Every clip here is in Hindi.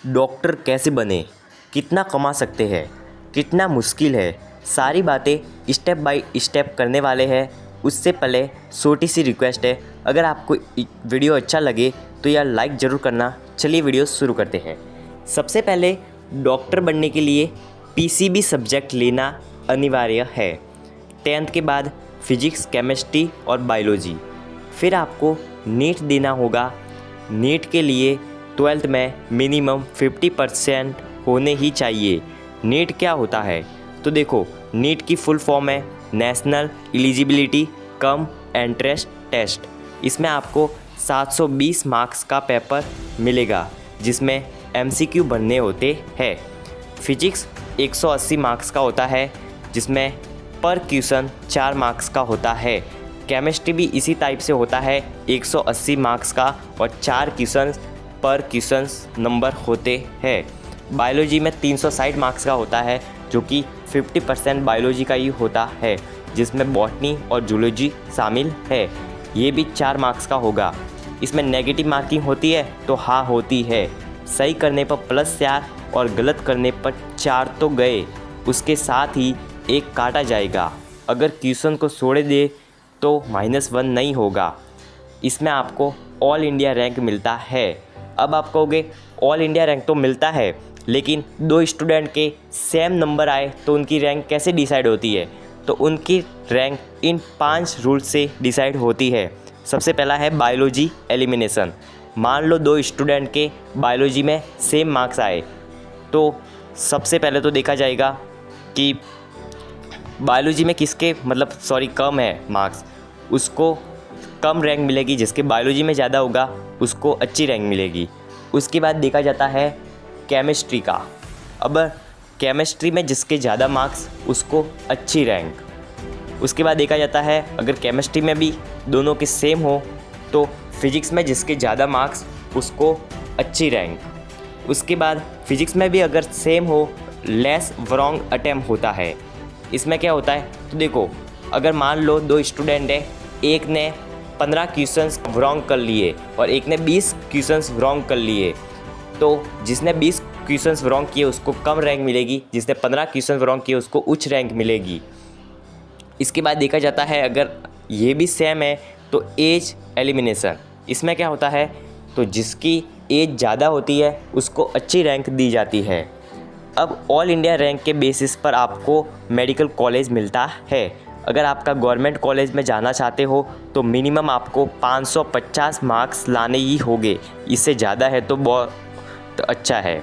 डॉक्टर कैसे बने, कितना कमा सकते हैं, कितना मुश्किल है, सारी बातें स्टेप बाय स्टेप करने वाले हैं। उससे पहले छोटी सी रिक्वेस्ट है, अगर आपको वीडियो अच्छा लगे तो यार लाइक ज़रूर करना। चलिए वीडियो शुरू करते हैं। सबसे पहले डॉक्टर बनने के लिए पीसीबी सब्जेक्ट लेना अनिवार्य है। 10th के बाद फिजिक्स, केमिस्ट्री और बायोलॉजी। फिर आपको नीट देना होगा। नीट के लिए 12th में मिनिमम 50% होने ही चाहिए। नीट क्या होता है तो देखो, नीट की फुल फॉर्म है national eligibility cum entrance test. इसमें आपको 720 मार्क्स का पेपर मिलेगा जिसमें एमसीक्यू बनने होते हैं। फिजिक्स 180 मार्क्स का होता है जिसमें पर क्वेश्चन 4 मार्क्स का होता है। केमिस्ट्री भी इसी टाइप से होता है, 180 मार्क्स का और 4 क्वेश्चन पर क्वेश्चन नंबर होते हैं। बायोलॉजी में 360 मार्क्स का होता है जो कि 50% बायोलॉजी का ही होता है जिसमें बॉटनी और जूलॉजी शामिल है। ये भी 4 मार्क्स का होगा। इसमें नेगेटिव मार्किंग होती है तो हाँ होती है। सही करने पर +4 और गलत करने पर 4 तो गए, उसके साथ ही 1 काटा जाएगा। अगर क्वेश्चन को छोड़ दे तो -1 नहीं होगा। इसमें आपको ऑल इंडिया रैंक मिलता है। अब आप कहोगे ऑल इंडिया रैंक तो मिलता है लेकिन 2 स्टूडेंट के सेम नंबर आए तो उनकी रैंक कैसे डिसाइड होती है? तो उनकी रैंक इन 5 रूल से डिसाइड होती है। सबसे पहला है बायोलॉजी एलिमिनेशन। मान लो 2 स्टूडेंट के बायोलॉजी में सेम मार्क्स आए तो सबसे पहले तो देखा जाएगा कि बायोलॉजी में किसके कम है मार्क्स, उसको कम रैंक मिलेगी। जिसके बायोलॉजी में ज़्यादा होगा उसको अच्छी रैंक मिलेगी। उसके बाद देखा जाता है केमिस्ट्री का। अब केमिस्ट्री में जिसके ज़्यादा मार्क्स उसको अच्छी रैंक। उसके बाद देखा जाता है अगर केमिस्ट्री में भी दोनों के सेम हो तो फिजिक्स में जिसके ज़्यादा मार्क्स उसको अच्छी रैंक। उसके बाद फिजिक्स में भी अगर सेम हो लेस रॉन्ग अटेम्प्ट होता है। इसमें क्या होता है तो देखो, अगर मान लो 2 स्टूडेंट है, एक ने 15 क्वेश्चंस रॉन्ग कर लिए और एक ने 20 क्वेश्चंस रॉन्ग कर लिए, तो जिसने 20 क्वेश्चंस रॉन्ग किए उसको कम रैंक मिलेगी, जिसने 15 क्वेश्चंस रॉन्ग किए उसको उच्च रैंक मिलेगी। इसके बाद देखा जाता है अगर ये भी सेम है तो एज एलिमिनेशन। इसमें क्या होता है तो जिसकी एज ज़्यादा होती है उसको अच्छी रैंक दी जाती है। अब ऑल इंडिया रैंक के बेसिस पर आपको मेडिकल कॉलेज मिलता है। अगर आपका गवर्नमेंट कॉलेज में जाना चाहते हो तो मिनिमम आपको 550 मार्क्स लाने ही होंगे। इससे ज़्यादा है तो बहुत अच्छा है,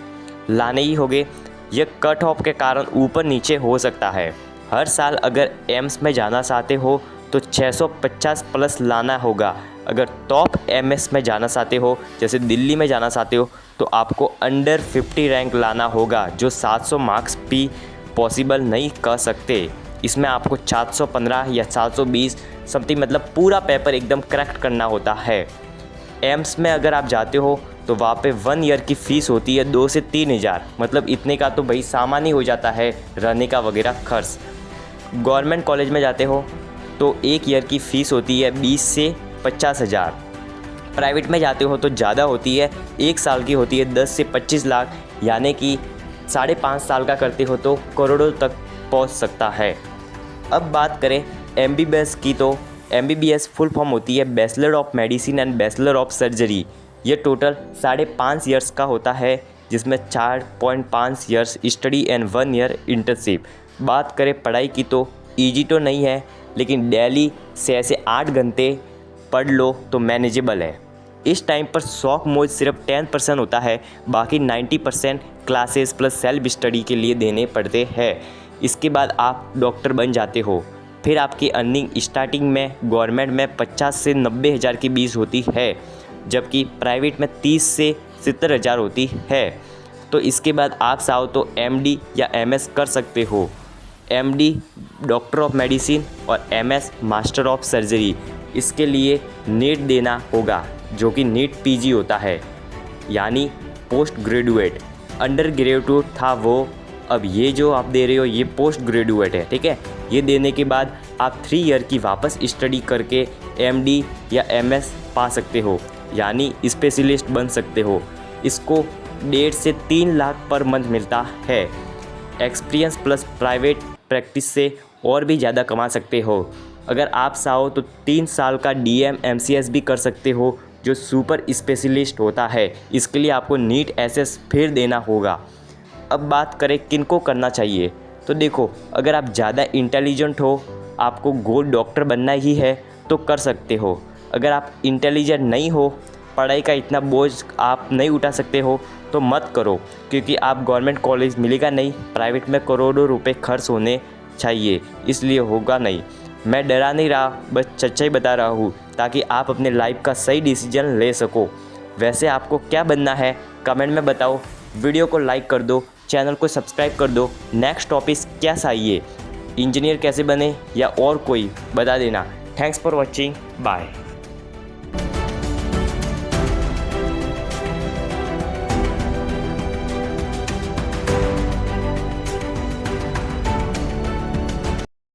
लाने ही होंगे। यह कट ऑफ के कारण ऊपर नीचे हो सकता है। हर साल अगर एम्स में जाना चाहते हो तो 650 प्लस लाना होगा। अगर टॉप एमएस में जाना चाहते हो, जैसे दिल्ली में जाना चाहते हो, तो आपको अंडर 50 रैंक लाना होगा, जो 700 मार्क्स भी पॉसिबल नहीं कर सकते। इसमें आपको 415 या 420 समथिंग पूरा पेपर एकदम करेक्ट करना होता है। एम्स में अगर आप जाते हो तो वहाँ पे 1 ईयर की फ़ीस होती है 2 से 3 हज़ार। इतने का तो भाई सामान ही हो जाता है, रहने का वगैरह खर्च। गवर्नमेंट कॉलेज में जाते हो तो 1 ईयर की फ़ीस होती है 20 से 50 हज़ार। प्राइवेट में जाते हो तो ज़्यादा होती है, 1 साल की होती है 10 से 25 लाख, यानी कि 5.5 साल का करते हो तो करोड़ों तक पहुंच सकता है। अब बात करें एमबीबीएस की, तो एमबीबीएस फुल फॉर्म होती है bachelor of medicine and bachelor of surgery. ये टोटल 5.5 ईयर्स का होता है जिसमें 4.5 years study and 1 year internship. बात करें पढ़ाई की तो ईजी तो नहीं है, लेकिन डेली 6 से 8 घंटे पढ़ लो तो मैनेजेबल है। इस टाइम पर शौक मौज सिर्फ 10% होता है, बाकी 90% क्लासेस प्लस सेल्फ स्टडी के लिए देने पड़ते हैं। इसके बाद आप डॉक्टर बन जाते हो। फिर आपकी अर्निंग स्टार्टिंग में गवर्नमेंट में 50 से 90 हज़ार के बीच होती है, जबकि प्राइवेट में 30 से 70 हज़ार होती है। तो इसके बाद आप चाहो तो एमडी या एमएस कर सकते हो। एमडी डॉक्टर ऑफ मेडिसिन और एमएस मास्टर ऑफ सर्जरी। इसके लिए नीट देना होगा जो कि नीट पीजी होता है, यानी पोस्ट ग्रेजुएट। अंडर ग्रेजुएट था वो, अब ये जो आप दे रहे हो ये पोस्ट ग्रेजुएट है, ठीक है। ये देने के बाद आप 3 ईयर की वापस स्टडी करके एमडी या एमएस पा सकते हो, यानी स्पेशलिस्ट बन सकते हो। इसको 1.5 से 3 लाख पर मंथ मिलता है। एक्सपीरियंस प्लस प्राइवेट प्रैक्टिस से और भी ज़्यादा कमा सकते हो। अगर आप चाहो तो 3 साल का DM MCS भी कर सकते हो, जो सुपर स्पेशलिस्ट होता है। इसके लिए आपको नीट SS फिर देना होगा। अब बात करें किनको करना चाहिए, तो देखो, अगर आप ज़्यादा इंटेलिजेंट हो, आपको गोल्ड डॉक्टर बनना ही है तो कर सकते हो। अगर आप इंटेलिजेंट नहीं हो, पढ़ाई का इतना बोझ आप नहीं उठा सकते हो, तो मत करो, क्योंकि आप गवर्नमेंट कॉलेज मिलेगा नहीं, प्राइवेट में करोड़ों रुपए खर्च होने चाहिए, इसलिए होगा नहीं। मैं डरा नहीं रहा, बस सच्चाई बता रहा हूँ, ताकि आप अपने लाइफ का सही डिसीजन ले सको। वैसे आपको क्या बनना है कमेंट में बताओ, वीडियो को लाइक कर दो, चैनल को सब्सक्राइब कर दो। नेक्स्ट टॉपिक क्या चाहिए, इंजीनियर कैसे बने या और कोई, बता देना। Thanks for watching, bye.